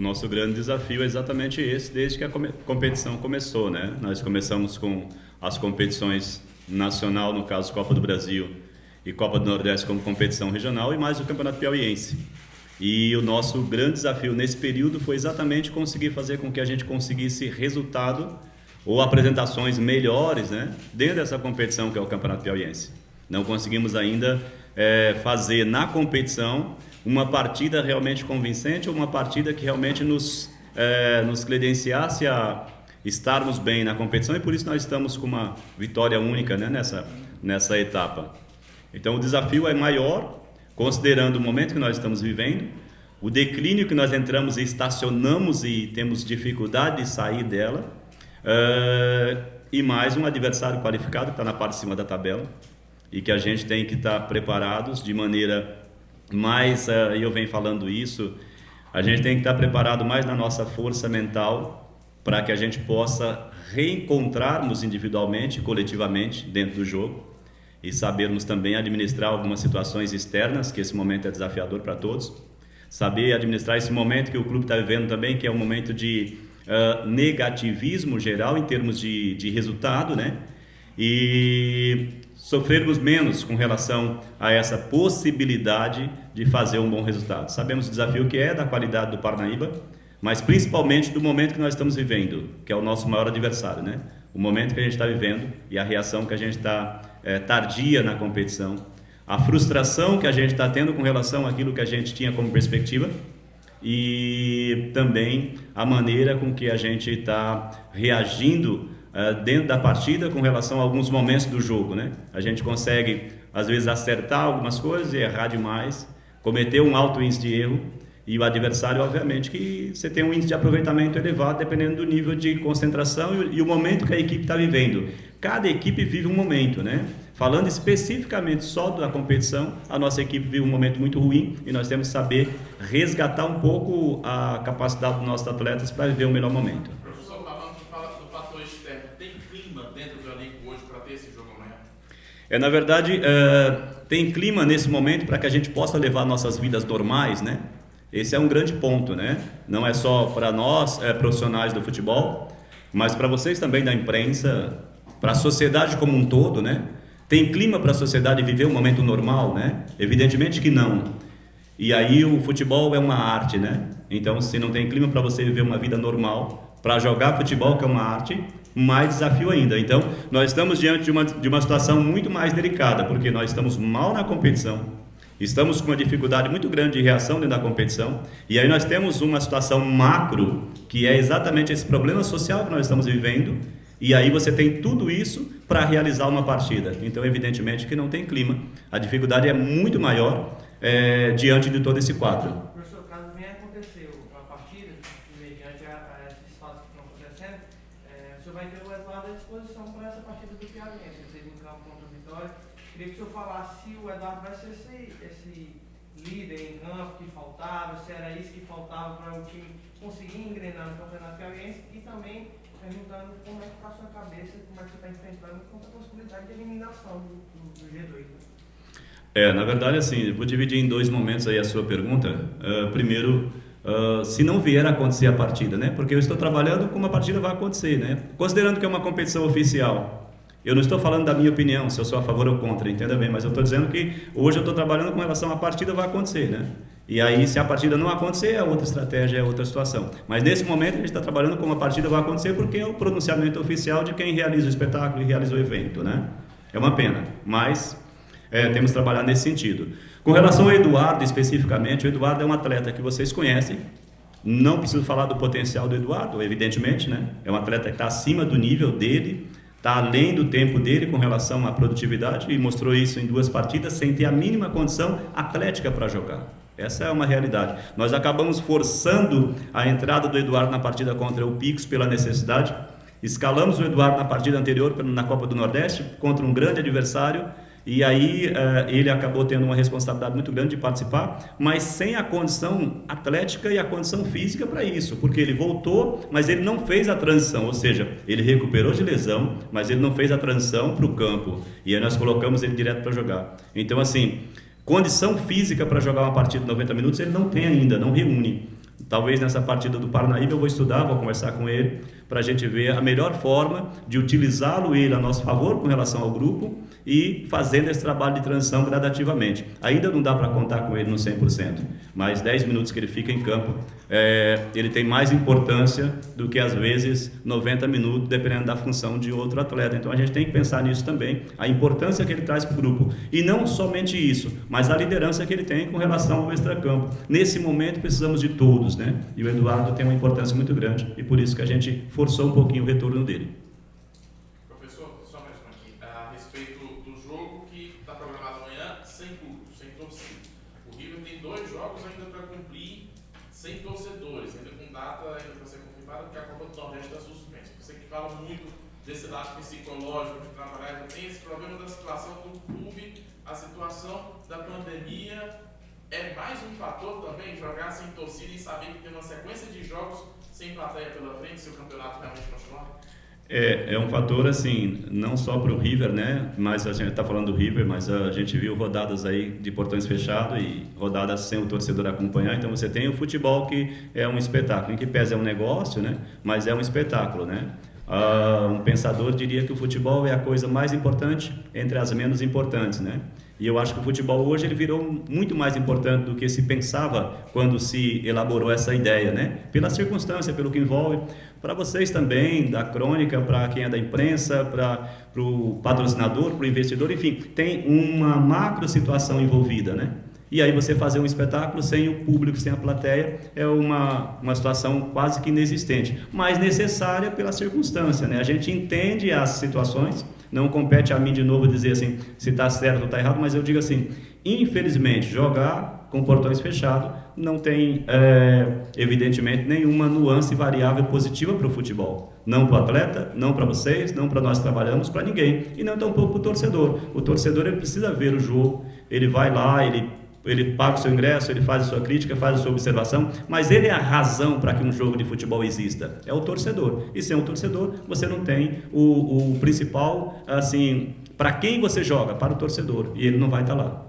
nosso grande desafio é exatamente esse, desde que a competição começou, né? Nós começamos com as competições nacional, no caso Copa do Brasil e Copa do Nordeste como competição regional, e mais o Campeonato Piauiense. E o nosso grande desafio nesse período foi exatamente conseguir fazer com que a gente conseguisse resultado ou apresentações melhores, né, dentro dessa competição que é o Campeonato Piauiense. Não conseguimos ainda fazer na competição uma partida realmente convincente, ou uma partida que realmente nos credenciasse a estarmos bem na competição, e por isso nós estamos com uma vitória única, né, nessa etapa. Então o desafio é maior, considerando o momento que nós estamos vivendo, o declínio que nós entramos e estacionamos e temos dificuldade de sair dela, e mais um adversário qualificado que está na parte de cima da tabela, e que a gente tem que estar preparados de maneira mais, eu venho falando isso, a gente tem que estar preparado mais na nossa força mental para que a gente possa reencontrarmos individualmente e coletivamente dentro do jogo e sabermos também administrar algumas situações externas, que esse momento é desafiador para todos, saber administrar esse momento que o clube está vivendo também, que é um momento de negativismo geral em termos de resultado, né? E sofrermos menos com relação a essa possibilidade de fazer um bom resultado. Sabemos o desafio que é da qualidade do Parnaíba, mas principalmente do momento que nós estamos vivendo, que é o nosso maior adversário, né? O momento que a gente está vivendo e a reação que a gente está tardia na competição, a frustração que a gente está tendo com relação àquilo que a gente tinha como perspectiva, e também a maneira com que a gente está reagindo dentro da partida com relação a alguns momentos do jogo, né? A gente consegue, às vezes, acertar algumas coisas e errar demais, cometer um alto índice de erro, e o adversário, obviamente, que você tem um índice de aproveitamento elevado, dependendo do nível de concentração e o momento que a equipe está vivendo. Cada equipe vive um momento, né? Falando especificamente só da competição, a nossa equipe vive um momento muito ruim e nós temos que saber resgatar um pouco a capacidade dos nossos atletas para viver o melhor momento. Professor, falando do fator externo, tem clima dentro do elenco hoje para ter esse jogo amanhã? Na verdade, tem clima nesse momento para que a gente possa levar nossas vidas normais, né? Esse é um grande ponto, né? Não é só para nós, profissionais do futebol, mas para vocês também da imprensa, para a sociedade como um todo, né? Tem clima para a sociedade viver um momento normal, né? Evidentemente que não. E aí o futebol é uma arte, né? Então, se não tem clima para você viver uma vida normal, para jogar futebol, que é uma arte, mais desafio ainda. Então, nós estamos diante de uma situação muito mais delicada, porque nós estamos mal na competição, estamos com uma dificuldade muito grande de reação dentro da competição, e aí nós temos uma situação macro, que é exatamente esse problema social que nós estamos vivendo, e aí você tem tudo isso para realizar uma partida. Então, evidentemente que não tem clima. A dificuldade é muito maior diante de todo esse quadro. Professor, caso venha acontecer uma partida, mediante esses fatos que estão acontecendo, o senhor vai ter o Eduardo à disposição para essa partida do Piauiense, ele em campo contra o Vitória. Queria que o senhor falasse se o Eduardo vai ser esse líder em campo que faltava, se era isso que faltava para o time conseguir engrenar no Campeonato Piauiense, e também perguntando como é que está a sua cabeça, como é que você está enfrentando contra a possibilidade de eliminação do G2. Na verdade, assim, vou dividir em dois momentos aí a sua pergunta. Primeiro, se não vier a acontecer a partida, né? Porque eu estou trabalhando como a partida vai acontecer, né? Considerando que é uma competição oficial, eu não estou falando da minha opinião, se eu sou a favor ou contra, entenda bem, mas eu estou dizendo que hoje eu estou trabalhando com relação à partida vai acontecer, né? E aí, se a partida não acontecer, é outra estratégia, é outra situação. Mas nesse momento a gente está trabalhando como a partida vai acontecer, porque é o pronunciamento oficial de quem realiza o espetáculo e realiza o evento, né? É uma pena, mas temos que trabalhar nesse sentido. Com relação ao Eduardo especificamente, o Eduardo é um atleta que vocês conhecem. Não preciso falar do potencial do Eduardo, evidentemente, né? É um atleta que está acima do nível dele, está além do tempo dele com relação à produtividade, e mostrou isso em 2 partidas sem ter a mínima condição atlética para jogar. Essa é uma realidade. Nós acabamos forçando a entrada do Eduardo na partida contra o Picos pela necessidade. Escalamos o Eduardo na partida anterior na Copa do Nordeste contra um grande adversário, e aí ele acabou tendo uma responsabilidade muito grande de participar, mas sem a condição atlética e a condição física para isso, porque ele voltou, mas ele não fez a transição, ou seja, ele recuperou de lesão, mas ele não fez a transição para o campo, e aí nós colocamos ele direto para jogar. Então, assim, condição física para jogar uma partida de 90 minutos ele não tem ainda, não reúne. Talvez nessa partida do Paranaíba eu vou estudar, vou conversar com ele, para a gente ver a melhor forma de utilizá-lo ele a nosso favor com relação ao grupo e fazendo esse trabalho de transição gradativamente. Ainda não dá para contar com ele no 100%, mas 10 minutos que ele fica em campo, ele tem mais importância do que às vezes 90 minutos, dependendo da função de outro atleta. Então a gente tem que pensar nisso também, a importância que ele traz para o grupo. E não somente isso, mas a liderança que ele tem com relação ao extracampo. Nesse momento precisamos de todos, né? E o Eduardo tem uma importância muito grande e por isso que a gente forçou um pouquinho o retorno dele. Professor, só mais uma aqui, a respeito do jogo que está programado amanhã sem público, sem torcida. O River tem 2 jogos ainda para cumprir sem torcedores, ainda com data ainda para ser confirmada, porque a Copa do Nordeste está suspensa. Você que fala muito desse lado psicológico de trabalhar, tem esse problema da situação do clube, a situação da pandemia. É mais um fator também jogar sem torcida e saber que tem uma sequência de jogos sem plateia pela frente, se o campeonato realmente continuar? É um fator assim, não só para o River, né? Mas a gente está falando do River, mas a gente viu rodadas aí de portões fechados e rodadas sem o torcedor acompanhar. Então você tem o futebol que é um espetáculo, em que pese é um negócio, né? Mas é um espetáculo, né? Um pensador diria que o futebol é a coisa mais importante entre as menos importantes, né? E eu acho que o futebol hoje ele virou muito mais importante do que se pensava quando se elaborou essa ideia, né? Pela circunstância, pelo que envolve. Para vocês também, da crônica, para quem é da imprensa, para o patrocinador, para o investidor, enfim, tem uma macro situação envolvida, né? E aí você fazer um espetáculo sem o público, sem a plateia, é uma situação quase que inexistente, mas necessária pela circunstância, né? A gente entende as situações, não compete a mim de novo dizer assim, se está certo ou está errado, mas eu digo assim, infelizmente, jogar com portões fechados não tem, evidentemente, nenhuma nuance variável positiva para o futebol. Não para o atleta, não para vocês, não para nós que trabalhamos, para ninguém. E não tampouco para o torcedor. O torcedor ele precisa ver o jogo, ele vai lá, ele paga o seu ingresso, ele faz a sua crítica, faz a sua observação, mas ele é a razão para que um jogo de futebol exista, é o torcedor. E sem o torcedor, você não tem o principal, assim, para quem você joga, para o torcedor, e ele não vai estar lá.